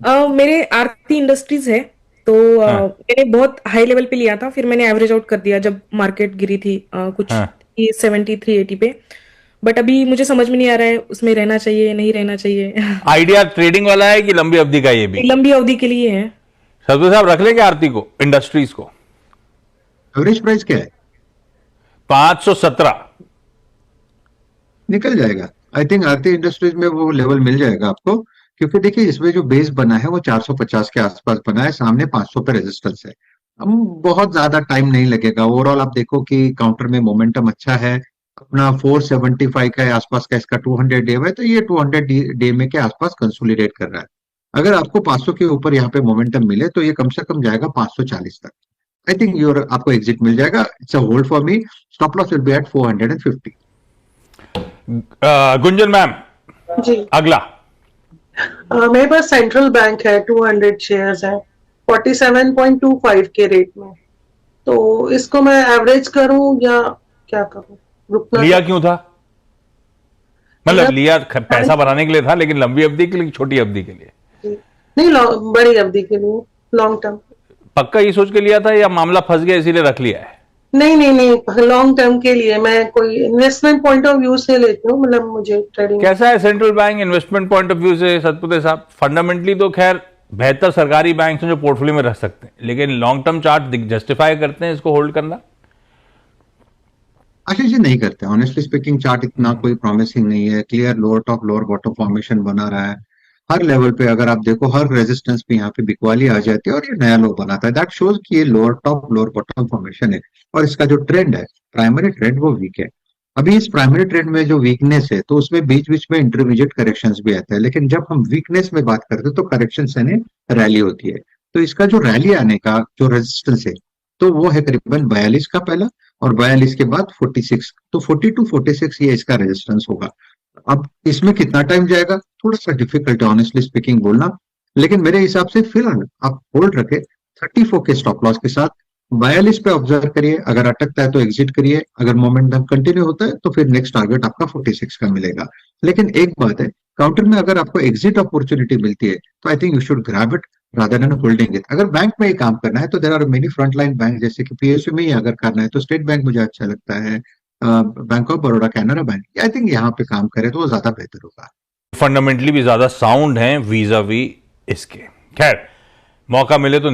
मेरे आरती इंडस्ट्रीज है, तो हाँ मैंने बहुत हाई लेवल पे लिया था, फिर मैंने एवरेज आउट कर दिया जब मार्केट गिरी थी कुछ हाँ। 73-80 पे। बट अभी मुझे समझ में नहीं आ रहा है उसमें रहना चाहिए नहीं रहना चाहिए। आइडिया ट्रेडिंग वाला है कि लंबी अवधि का ये भी? लंबी अवधि के लिए है। सतपति साहब रख लेंगे आरती को, इंडस्ट्रीज को? एवरेज प्राइस क्या है? 517। निकल जाएगा। आई थिंक आरती इंडस्ट्रीज में वो लेवल मिल जाएगा आपको, क्योंकि देखिए इसमें जो बेस बना है वो 450 के आसपास बना है, सामने 500 पे रेजिस्टेंस है। हम बहुत ज्यादा टाइम नहीं लगेगा। ओवरऑल आप देखो कि काउंटर में मोमेंटम अच्छा है। अपना 475 के आसपास का इसका 200 डे है, तो ये 200 डे में के आसपास कंसोलिडेट कर रहा है। अगर आपको 500 के ऊपर यहाँ पे मोमेंटम मिले तो ये कम से कम जाएगा 540 तक। आई थिंक योर आपको एग्जिट मिल जाएगा। It's a hold for me. Stop loss will be at 450। Gunjan ma'am, ji. अगला। मेरे पास सेंट्रल बैंक है, 200 शेयर्स है, 47.25 के रेट में। तो इसको मैं एवरेज करूं या क्या करूं? रुकना लिया तो क्यों था? मतलब लिया। लिया पैसा बनाने के लिए था, लेकिन लंबी अवधि के लिए, छोटी अवधि के लिए? नहीं, बड़ी अवधि के लिए, लॉन्ग टर्म। पक्का ये सोच के लिया था या मामला फंस गया इसीलिए रख लिया है? नहीं नहीं नहीं, लॉन्ग टर्म के लिए मैं कोई इन्वेस्टमेंट पॉइंट ऑफ व्यू से लेती हूँ, मतलब मुझे ट्रेडिंग। कैसा है central bank investment point of view से सतपुते साहब? फंडामेंटली तो खैर बेहतर सरकारी बैंक हैं जो पोर्टफोलियो में रख सकते हैं, लेकिन लॉन्ग टर्म चार्ट जस्टिफाई करते हैं इसको होल्ड करना? आशीष जी नहीं करते। ऑनेस्टली स्पीकिंग चार्ट इतना कोई प्रॉमिसिंग नहीं है। Clear lower top lower bottom formation बना रहा है। हर लेवल पे अगर आप देखो, हर रेजिस्टेंस पे यहाँ पे बिकवाली आ जाती है और ये नया लो बनाता है। दैट शोज कि ये lower top lower bottom formation है। और इसका जो ट्रेंड है, प्राइमरी ट्रेंड, वो वीक है। अभी इस प्राइमरी ट्रेंड में जो वीकनेस है, तो उसमें बीच बीच में इंटरमीडिएट करेक्शंस भी आते हैं, लेकिन जब हम वीकनेस में बात करते हैं तो करेक्शन यानी रैली होती है। तो इसका जो रैली आने का जो रेजिस्टेंस है, तो वो है करीबन 42 का पहला, और 42 के बाद 46। तो 42-46 ये इसका रेजिस्टेंस होगा। अब इसमें कितना टाइम जाएगा, थोड़ा सा डिफिकल्ट है ऑनेस्टली स्पीकिंग बोलना। लेकिन मेरे हिसाब से फिलहाल आप होल्ड रखे 34 के स्टॉप लॉस के साथ। 42 पे ऑब्जर्व करिए, अगर अटकता है तो एग्जिट करिए, अगर मोमेंटम कंटिन्यू होता है तो फिर नेक्स्ट टारगेट आपका 46 का मिलेगा। लेकिन एक बात है, काउंटर में अगर आपको एग्जिट अपॉर्चुनिटी मिलती है तो I think you should grab it rather than holding it. अगर बैंक में ही काम करना है तो there are many front line bank, जैसे कि पीएसयू में ही अगर करना है तो स्टेट बैंक मुझे अच्छा लगता है, bank of Baroda, Canara bank. I think यहाँ पे काम करे तो वो ज्यादा बेहतर होगा। फंडामेंटली भी ज्यादा साउंड है वीजा वी इसके। खैर, मौका मिले तो